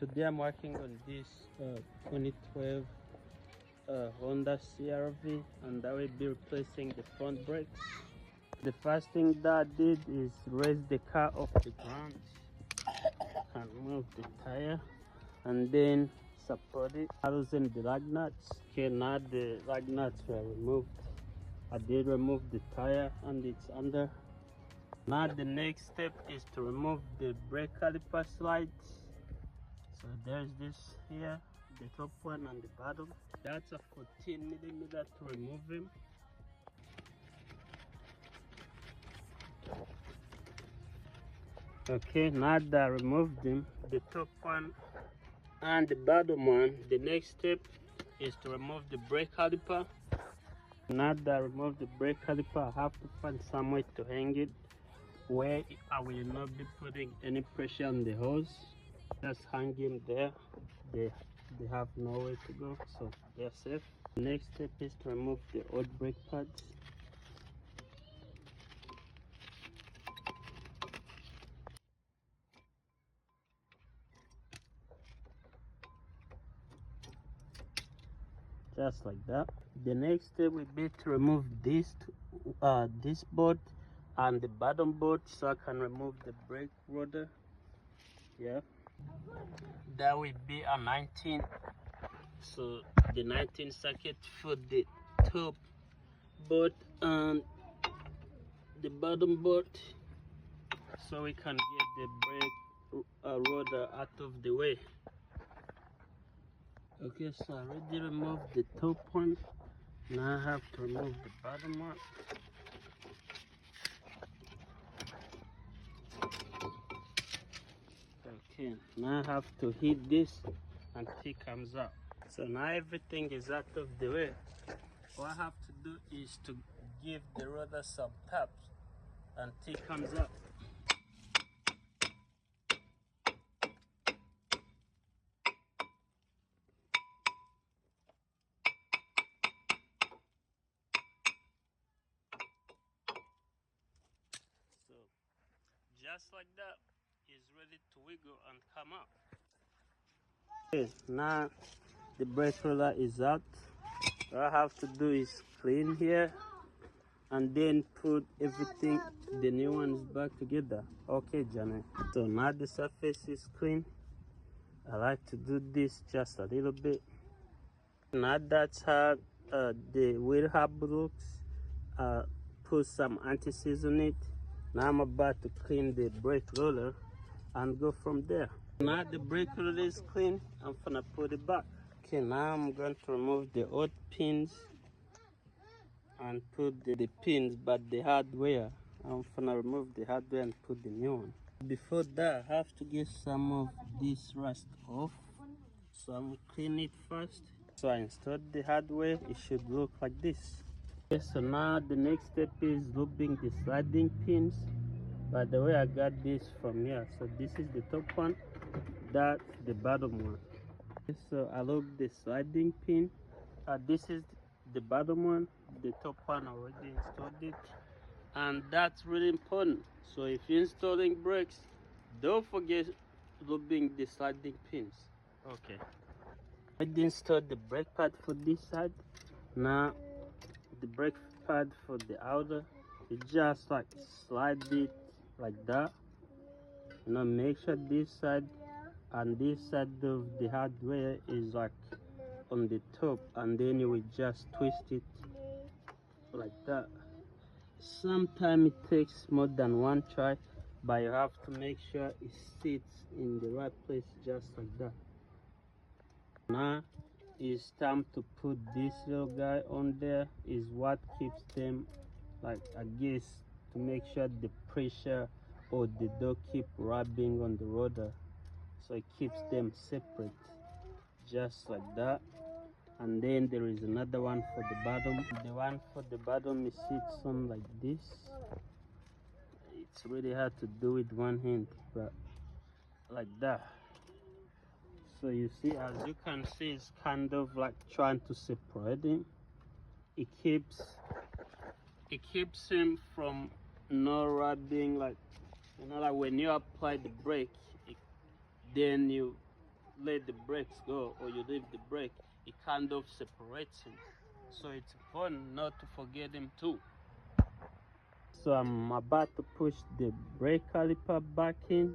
Today I'm working on this 2012 Honda CRV, and I will be replacing the front brakes. The first thing that I did is raise the car off the ground and move the tire, and then support it. I loosen the lug nuts. Okay, now the lug nuts were removed. I did remove the tire and it's under. Now the next step is to remove the brake caliper slides. So there's this here, the top one and the bottom. That's a 14mm to remove them. Okay, now that I removed them, the top one and the bottom one, the next step is to remove the brake caliper. Now that I removed the brake caliper, I have to find somewhere to hang it where I will not be putting any pressure on the hose. Just hang him there. They have nowhere to go, so they're safe. The next step is to remove the old brake pads. Just like that. The next step will be to remove this bolt and the bottom bolt, so I can remove the brake rotor. Yeah, that will be a 19. So the 19 socket for the top bolt and the bottom bolt, so we can get the brake rotor out of the way. Okay, so I already removed the top one. Now I have to remove the bottom one. Okay, now I have to hit this until it comes out. So now everything is out of the way. All I have to do is to give the rotor some taps until it comes out. So just like that, it's ready to wiggle and come out. Okay, now the brake roller is out. All I have to do is clean here and then put everything, the new ones, back together. Okay, Janet. So now the surface is clean. I like to do this just a little bit. Now that's how the wheel hub looks. Put some anti-seize on it. Now I'm about to clean the brake roller and go from there. Now the brake roller is clean, I'm gonna put it back. Okay, now I'm going to remove the old pins and put the pins, but the hardware. I'm gonna remove the hardware and put the new one. Before that, I have to get some of this rust off. So I'm clean it first. So I installed the hardware. It should look like this. Okay, so now the next step is looping the sliding pins. By the way, I got this from here. So this is the top one, that's the bottom one. Okay, so I loop the sliding pin. This is the bottom one, the top one I already installed it, and that's really important. So if you're installing brakes, don't forget looping the sliding pins. Okay, I installed the brake pad for this side. Now the brake pad for the outer, you just like slide it like that. You know, make sure this side and this side of the hardware is like on the top, and then you will just twist it like that. Sometimes it takes more than one try, but you have to make sure it sits in the right place, just like that. Now it's time to put this little guy on there. Is what keeps them, like, I guess, to make sure the pressure or the door keep rubbing on the rotor, so it keeps them separate, just like that. And then there is another one for the bottom. The one for the bottom, it sits on like this. It's really hard to do with one hand, but like that. So you see, as you can see, it's kind of like trying to separate him. It keeps him from not rubbing, like, you know, like when you apply the brake, then you let the brakes go or you leave the brake, it kind of separates him. So it's important not to forget him too. So I'm about to push the brake caliper back in.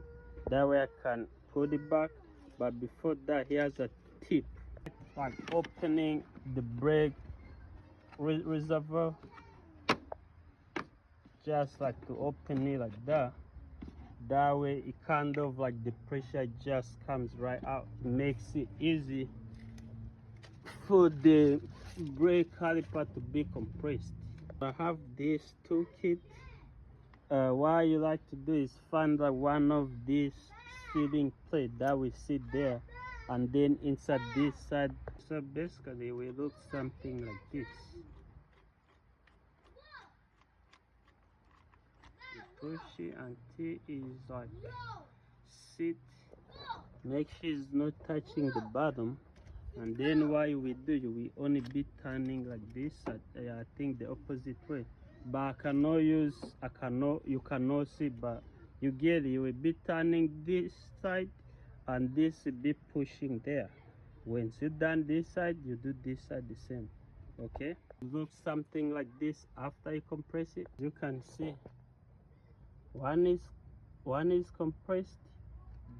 That way I can put it back. But before that, here's a tip. Like opening the brake reservoir. Just like to open it like that. That way it kind of like the pressure just comes right out. It makes it easy for the brake caliper to be compressed. I have this toolkit. What you like to do is find like one of these sealing plate that will sit there, and then inside this side. So basically we look something like this. You push it until it's like sit, make sure it's not touching the bottom, and then what we do, we only be turning like this. I think the opposite way, but you cannot see, but you get it. You will be turning this side and this will be pushing there. Once you done this side, you do this side the same. Okay, look something like this. After you compress it, you can see one is compressed,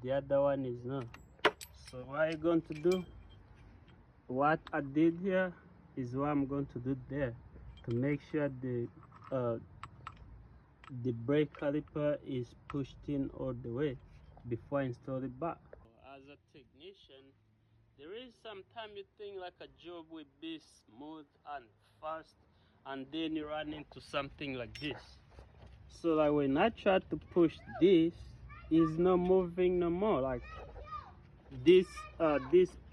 the other one is not. So what I'm going to do, what I did here is what I'm going to do there, to make sure the brake caliper is pushed in all the way before I install it back. As a technician, there is sometimes you think like a job will be smooth and fast, and then you run into something like this. So like when I try to push this, it's not moving no more. Like this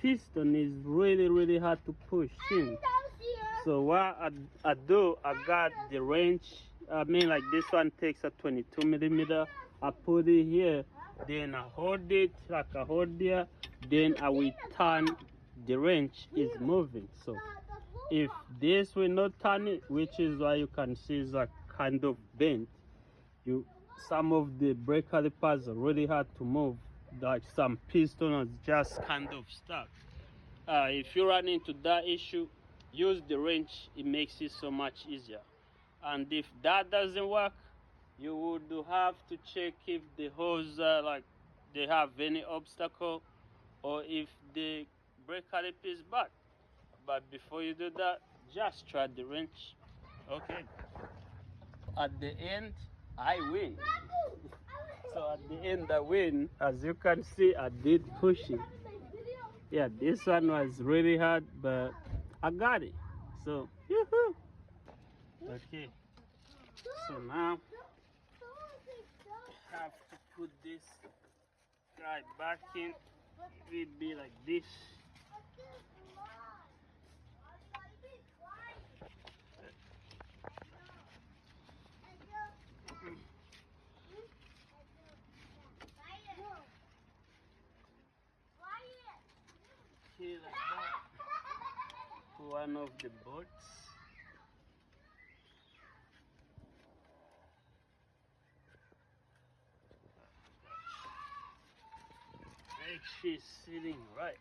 piston is really hard to push in. So what I do, I got the wrench. I mean, like this one takes a 22 millimeter. I put it here, then I hold it like I hold there, then I will turn. The wrench is moving. So if this will not turn it, which is why you can see it's like kind of bent, some of the brake calipers are really hard to move. Like some piston is just kind of stuck. If you run into that issue, use the wrench. It makes it so much easier. And if that doesn't work, you would have to check if the hose like they have any obstacle, or if the brake caliper is bad. But before you do that, just try the wrench. Okay, at the end I win. So at the end I win. As you can see, I did push it. Yeah, this one was really hard, but I got it. So yoo-hoo. Okay, so now I have to put this guy back in. It will be like this. Okay, like that. One of the bolts. Make sure it's sitting right,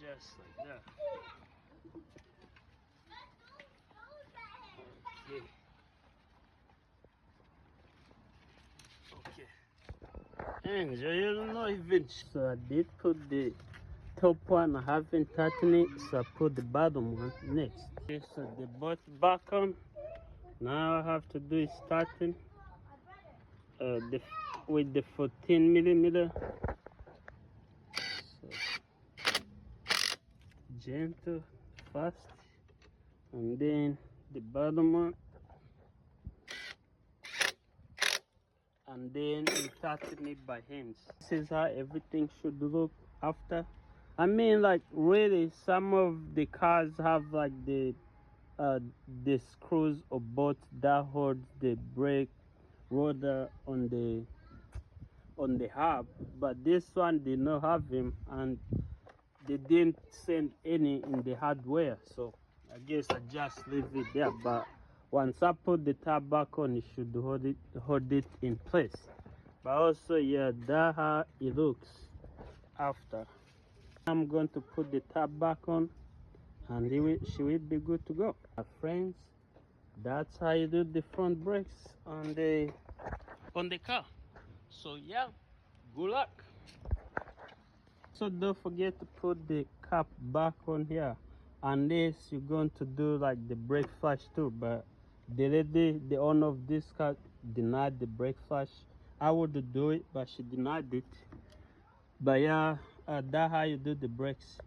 just like that. Okay. Okay. And you know even. So I did put the top one. I haven't tightened it, so I put the bottom one next. Okay, so the both back on. Now I have to do is starting with the 14 millimeter. So gentle, fast, and then the bottom one, and then you tighten it by hands. This is how everything should look after. I mean, like really, some of the cars have like the screws or bolts that hold the brake rotor on the hub, but this one did not have him, and they didn't send any in the hardware, so I guess I just leave it there. But once I put the tab back on, it should hold it in place. But also, yeah, that's how it looks after. I'm going to put the tap back on, and she will be good to go. Friends, that's how you do the front brakes on the car. So yeah, good luck. So don't forget to put the cap back on here, unless you're going to do like the brake flash too. But the lady, the owner of this car, denied the brake flash. I would do it, but she denied it. But yeah, that's how you do the brakes.